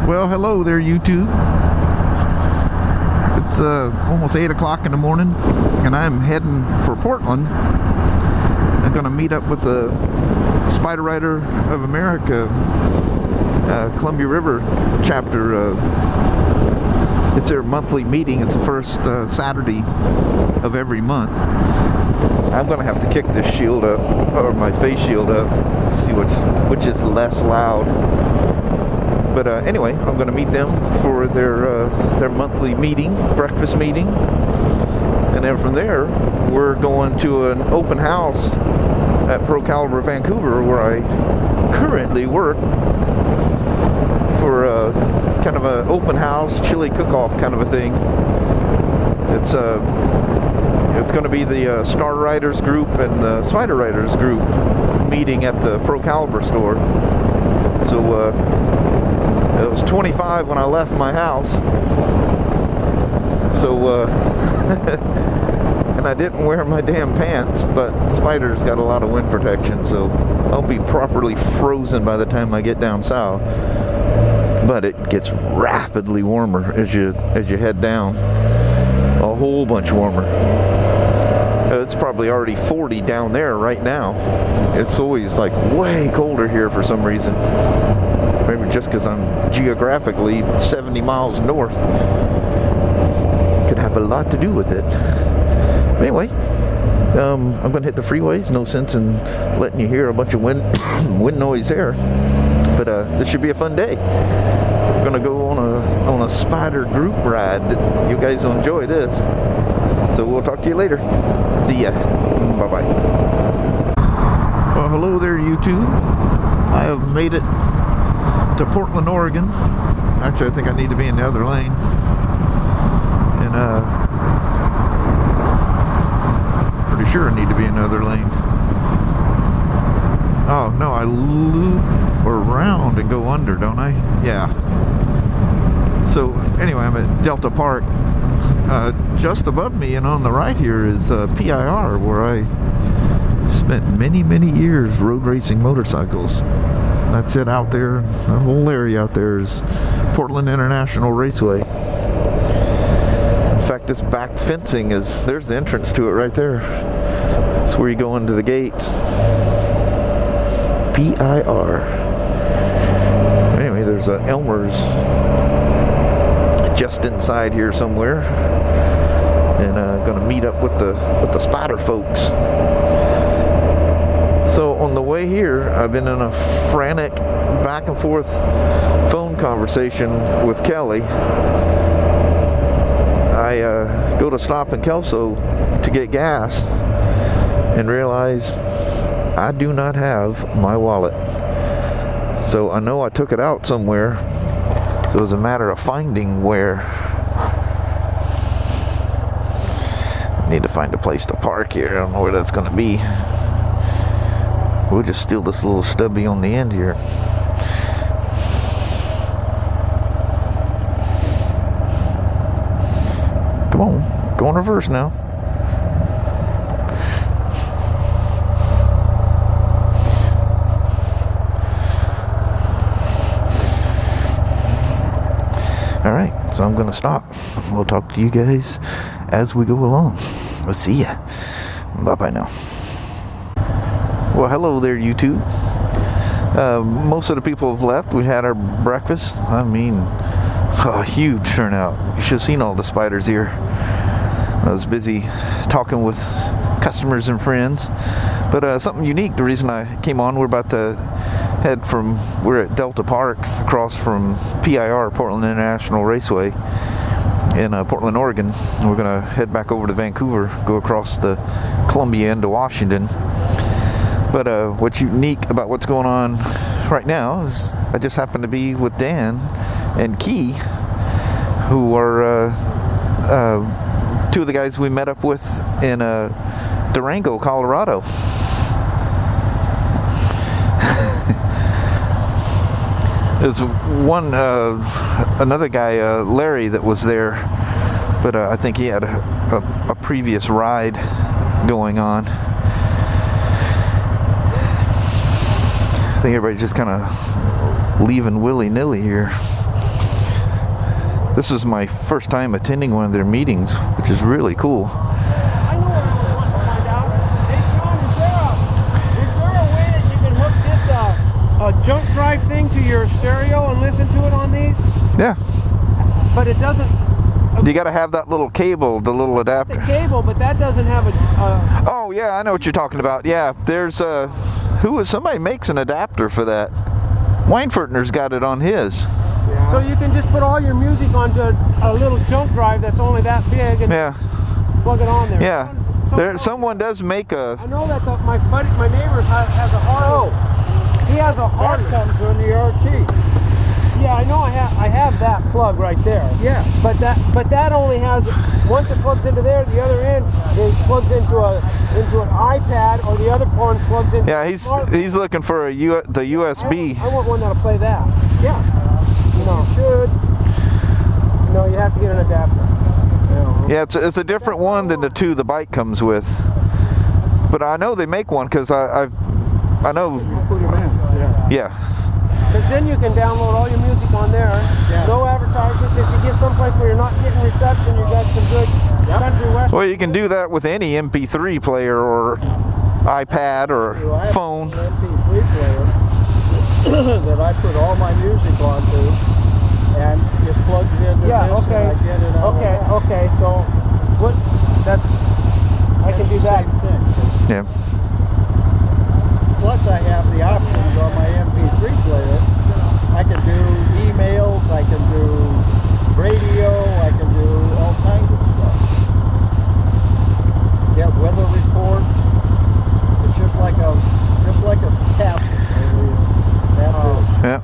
Well, hello there, YouTube. It's almost 8 o'clock in the morning, and I'm heading for Portland. I'm going to meet up with the Spyder Ryder of America Columbia River chapter. It's their monthly meeting. It's the first Saturday of every month. I'm going to have to kick this shield up, or my face shield up, see which is less loud. But anyway, I'm going to meet them for their monthly meeting, breakfast meeting. And then from there, we're going to an open house at Pro Caliber Vancouver, where I currently work, for kind of an open house, chili cook-off kind of a thing. It's going to be the Star Riders group and the Spyder Riders group meeting at the Pro Caliber store. So it was 25 when I left my house. So and I didn't wear my damn pants, but Spyder's got a lot of wind protection, so I'll be properly frozen by the time I get down south. But it gets rapidly warmer as you head down. A whole bunch warmer. It's probably already 40 down there right now. It's always like way colder here for some reason. Maybe just because I'm geographically 70 miles north. Could have a lot to do with it. But anyway, I'm going to hit the freeways. No sense in letting you hear a bunch of wind noise there. But this should be a fun day. We're going to go on a Spyder group ride. You guys will enjoy this. So we'll talk to you later. See ya. Bye-bye. Well, hello there, YouTube. I have made it to Portland, Oregon. Actually, I think I need to be in the other lane. And pretty sure I need to be in the other lane. Oh no, I loop around and go under, don't I? Yeah. So anyway, I'm at Delta Park. Just above me and on the right here is PIR, where I spent many years road racing motorcycles. That's it out there. The whole area out there is Portland International Raceway. In fact, this back fencing there's the entrance to it right there. It's where you go into the gates. PIR. Anyway, there's a Elmer's just inside here somewhere. And going to meet up with the Spyder folks. So on the way here, I've been in a frantic back and forth phone conversation with Kelly. I go to stop in Kelso to get gas and realize I do not have my wallet. So I know I took it out somewhere. So it was a matter of finding where. I need to find a place to park here. I don't know where that's going to be. We'll just steal this little stubby on the end here. Come on, go in reverse now. Alright, so I'm going to stop. We'll talk to you guys as we go along. We'll see ya. Bye-bye now. Well, hello there, YouTube. Most of the people have left. We had our breakfast. I mean, a huge turnout. You should have seen all the Spyders here. I was busy talking with customers and friends. But something unique, the reason I came on, we're about to head we're at Delta Park, across from PIR, Portland International Raceway, in Portland, Oregon. And we're going to head back over to Vancouver, go across the Columbia into Washington. But what's unique about what's going on right now is I just happen to be with Dan and Key, who are two of the guys we met up with in Durango, Colorado. There's another guy, Larry, that was there, but I think he had a previous ride going on. I think everybody's just kind of leaving willy-nilly here. This is my first time attending one of their meetings, which is really cool. I know what I want to find out. Hey Shawn, is there a way that you can hook just a jump drive thing to your stereo and listen to it on these? Yeah. But it doesn't. You got to have that little cable, the little adapter. The cable, but that doesn't have a. Oh yeah, I know what you're talking about. Yeah, there's somebody makes an adapter for that. Weinfurtner's got it on his. Yeah. So you can just put all your music onto a little jump drive that's only that big and plug it on there. Yeah. Someone does make a. I know that my neighbor has a hard. Oh, he has a hard. That comes in the RT. Yeah, I know. I have that plug right there. Yeah. But that only has, once it plugs into there, the other end it plugs into an iPad, or the other one plugs into. Yeah, he's looking for the USB. I want one that'll play that. Yeah. No. You should. No, you have to get an adapter. Yeah, it's a different one than the two the bike comes with. But I know they make one because I know. Put them in. Yeah. Because then you can download all your music on there. Yeah. No advertisements. If you get someplace where you're not getting reception, you've got some good country western. Well, you can do that with any MP3 player or iPad or phone. I have an MP3 player that I put all my music onto, and it plugs into this, okay. And I get it out. Okay. So, I can do that. Same thing. Yeah. Plus, I have the options on my MP3 player. I can do emails, I can do radio, I can do all kinds of stuff. Get weather reports. It's just like a capsule. Yeah.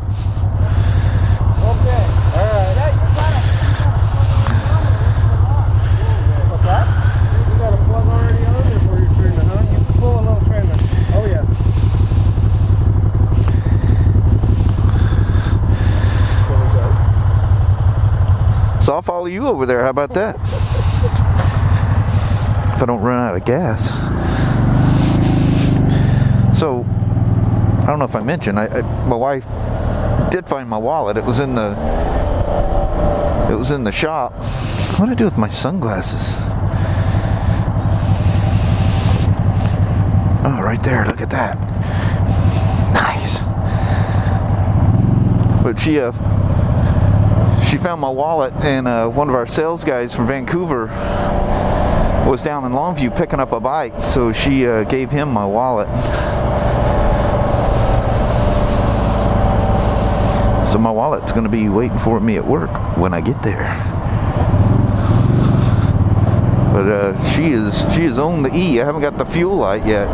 Okay. All right. What's that? You got a plug already on there for your trailer, huh? You can pull a little trailer. Oh yeah. So I'll follow you over there. How about that? If I don't run out of gas. So I don't know if I mentioned. My wife did find my wallet. It was in the shop. What did I do with my sunglasses? Oh, right there. Look at that. Nice. But she found my wallet, and one of our sales guys from Vancouver was down in Longview picking up a bike, so she gave him my wallet. So my wallet's going to be waiting for me at work when I get there. But she is on the E. I haven't got the fuel light yet.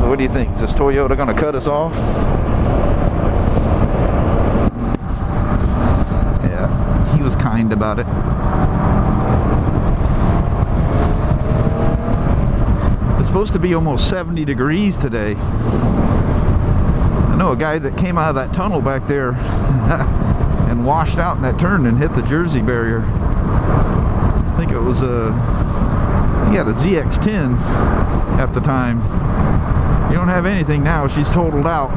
So what do you think? Is this Toyota going to cut us off? Yeah, he was kind about it. It's supposed to be almost 70 degrees today. I know a guy that came out of that tunnel back there and washed out in that turn and hit the Jersey barrier. I think it was he had a ZX10 at the time. You don't have anything now. She's totaled out.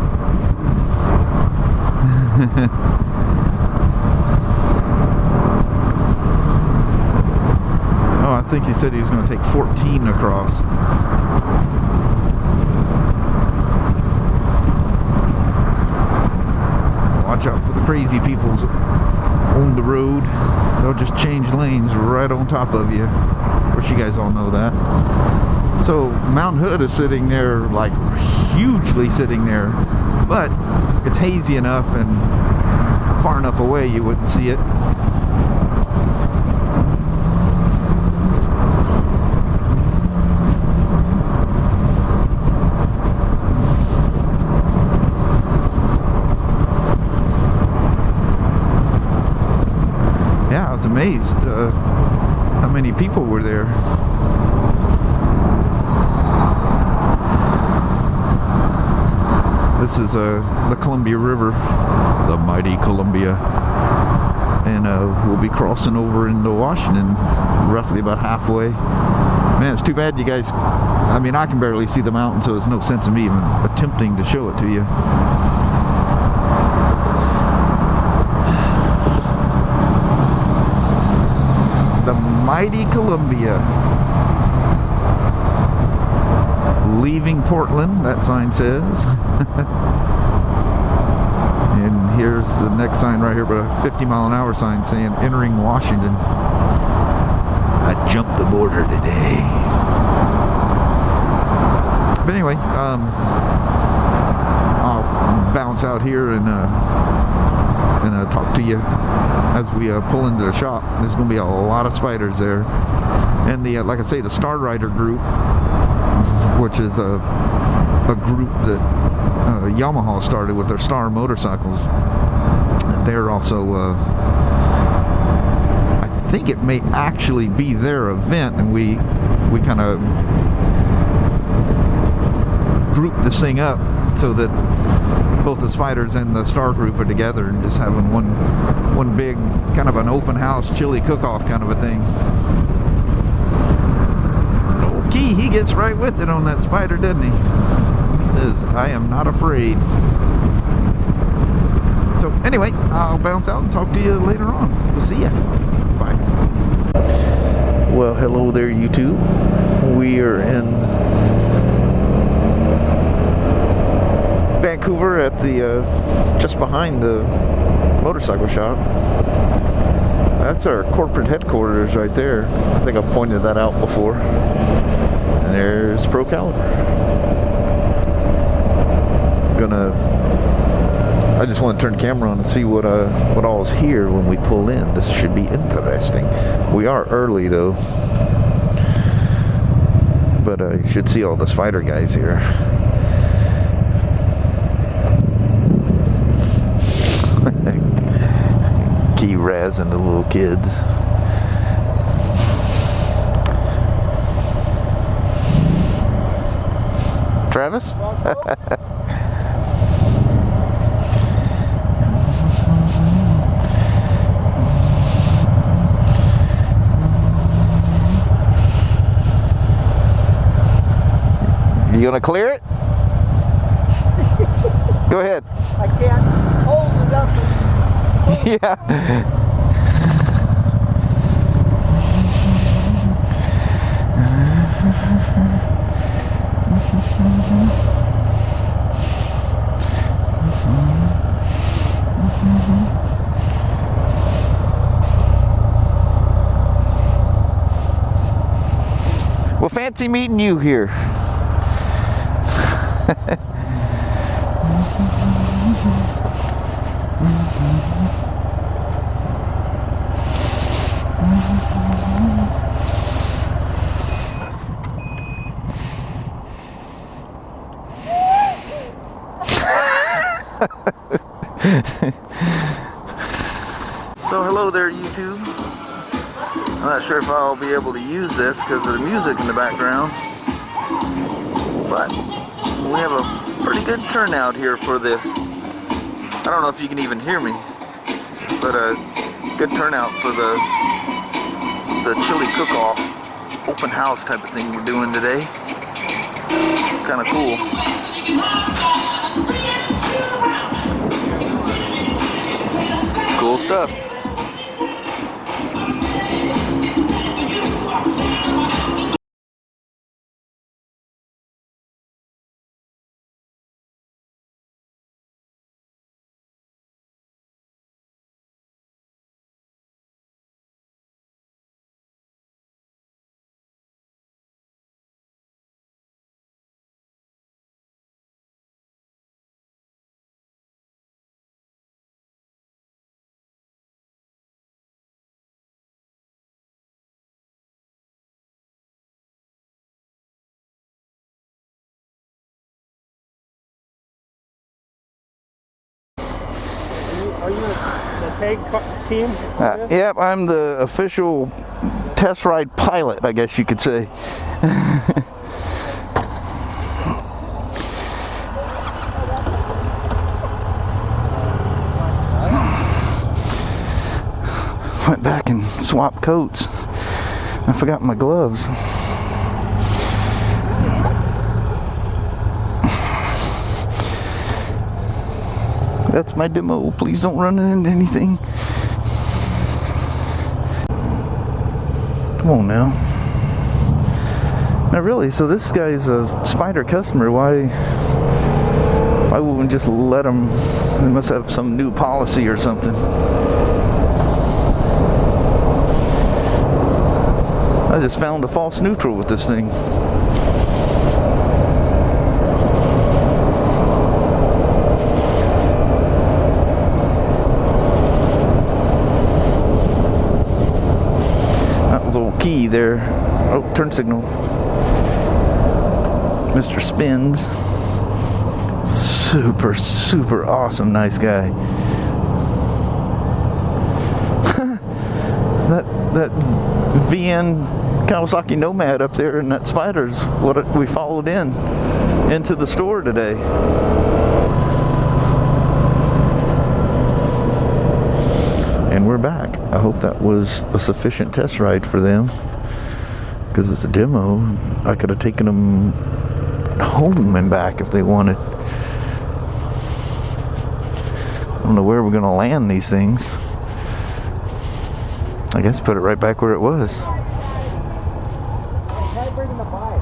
Oh, I think he said he was going to take 14 across. Watch out for the crazy people on the road. They'll just change lanes right on top of you. Of course, you guys all know that. So Mount Hood is sitting there, like hugely sitting there, but it's hazy enough and far enough away you wouldn't see it. Yeah, I was amazed how many people were there. This is the Columbia River, the mighty Columbia, and we'll be crossing over into Washington roughly about halfway. Man, it's too bad you guys, I mean, I can barely see the mountain, so there's no sense of me even attempting to show it to you. mighty Columbia. Leaving Portland, that sign says. And here's the next sign right here, but a 50-mile-an-hour sign saying entering Washington. I jumped the border today. But anyway, I'll bounce out here and talk to you as we pull into the shop. There's going to be a lot of Spyders there, and the like I say, the Star Rider group, which is a group that Yamaha started with their Star motorcycles. They're also, I think it may actually be their event, and we kind of group this thing up so that both the Spyders and the Star group are together and just having one big kind of an open house chili cook-off kind of a thing. Okay, he gets right with it on that Spyder, doesn't he? He says, I am not afraid. So anyway, I'll bounce out and talk to you later on. We'll see ya. Bye. Well, hello there, YouTube. We are in Vancouver at the just behind the motorcycle shop. That's our corporate headquarters right there. I think I've pointed that out before. And there's Pro Caliber. I just want to turn the camera on and see what all's here when we pull in. This should be interesting. We are early though, but you should see all the Spyder guys here. Key razzing the little kids. Travis? You gonna clear it? Go ahead. I can't hold it up. Yeah. Well, fancy meeting you here. So hello there, YouTube. I'm not sure if I'll be able to use this because of the music in the background, but we have a pretty good turnout here for the, I don't know if you can even hear me, but a good turnout for the chili cook-off open house type of thing we're doing today. Kind of cool. Cool stuff. Are you the tag team? Yep, I'm the official test ride pilot, I guess you could say. Went back and swapped coats. I forgot my gloves. That's my demo. Please don't run into anything. Come on now. Now really, so this guy's a Spyder customer. Why wouldn't we just let him? They must have some new policy or something. I just found a false neutral with this thing. That was old Key there. Oh, turn signal. Mr. Spins. Super, super awesome, nice guy. that VN Kawasaki Nomad up there in that Spyder's what we followed into the store today. And we're back. I hope that was a sufficient test ride for them, because it's a demo. I could have taken them home and back if they wanted. I don't know where we're going to land these things. I guess put it right back where it was. Try bringing the bike.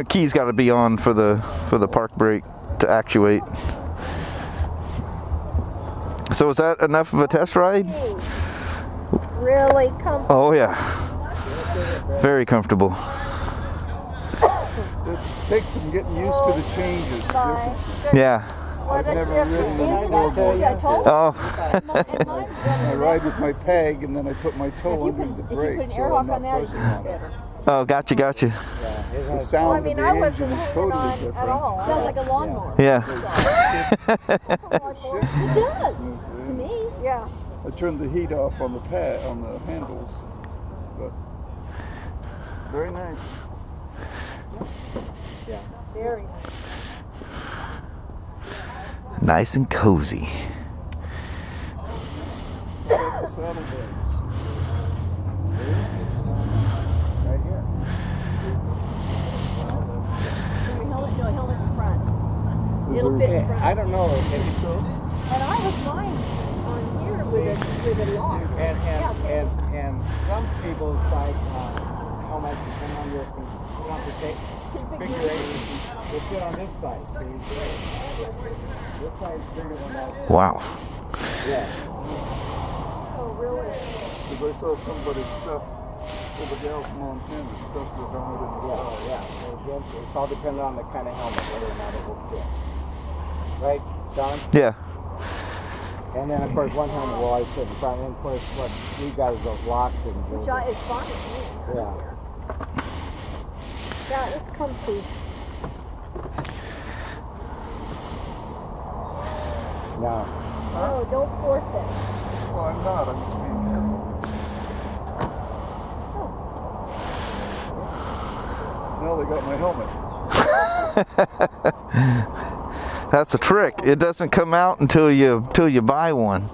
Key's got to be on for the park brake to actuate. So is that enough of a test ride? Really comfortable. Oh yeah, very comfortable. It takes some getting used to the changes. Yeah. I've never ridden in a floorboard. Oh. I ride with my peg and then I put my toe under the brake so I'm not pressing on it. Oh, gotcha. The sound of the engine is totally different. Sounds like a lawnmower. Yeah. It does. To me, yeah. I turned the heat off on the handles, but very nice. Yeah. Very nice. Nice and cozy. The saddle bags. Right here. Helmet in front. It'll fit in front. I don't know. And I have mine on here with a lock. And some people's like helmets, depending on your configuration, they fit on this side. So this side's bigger than that side. Wow. Yeah. Oh, really? Because I saw somebody's stuff over the Montana stuff with helmet in the side. Yeah. It's all dependent on the kind of helmet, whether or not it will fit. Right, John? Yeah. And then, of course, one helmet will always fit in front. And, of course, what we got is those locks. And Which is fine with me. yeah. Yeah, it's comfy. No. Oh, don't force it. Well, I'm not. I'm just being careful. Now they got my helmet. That's a trick. It doesn't come out until you buy one.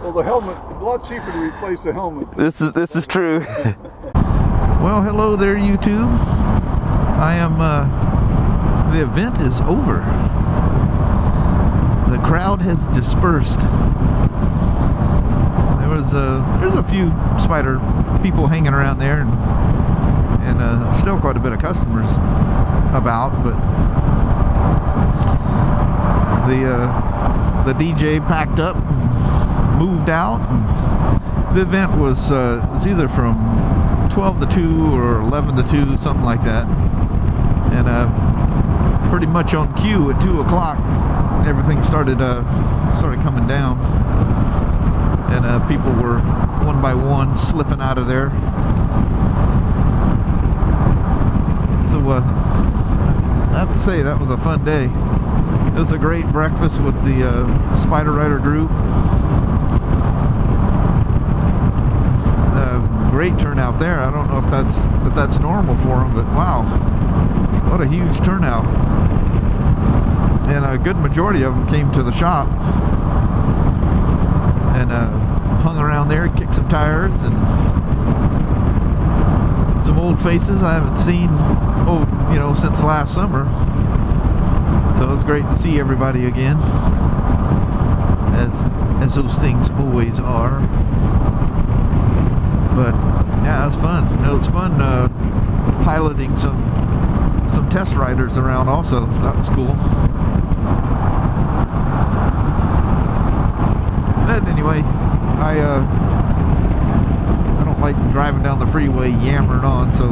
Well, the helmet, it's a lot cheaper to replace a helmet. This is true. Well, hello there, YouTube. I am. The event is over. The crowd has dispersed. There's a few Spyder people hanging around there, and still quite a bit of customers about, but the DJ packed up and moved out. And the event was either from 12 to 2 or 11 to 2, something like that, and pretty much on cue at 2 o'clock everything started coming down, and people were one by one slipping out of there. So I have to say that was a fun day. It was a great breakfast with the Spyder Ryder group. Great turnout there. I don't know if that's normal for them, but wow, what a huge turnout. And a good majority of them came to the shop and hung around there, kicked some tires and some old faces I haven't seen, since last summer. So it's great to see everybody again, as those things always are. But yeah, it was fun. It was fun piloting some test riders around also. That was cool. But anyway, I don't like driving down the freeway yammering on, so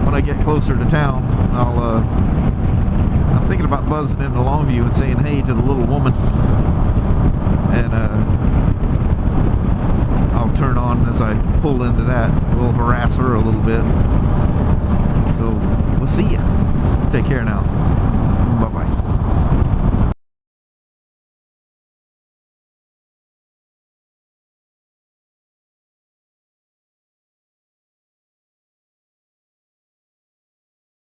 when I get closer to town, I'm thinking about buzzing into Longview and saying hey to the little woman, and I'll turn on as I pull into that. We'll harass her a little bit. So we'll see ya. Take care now. Bye bye.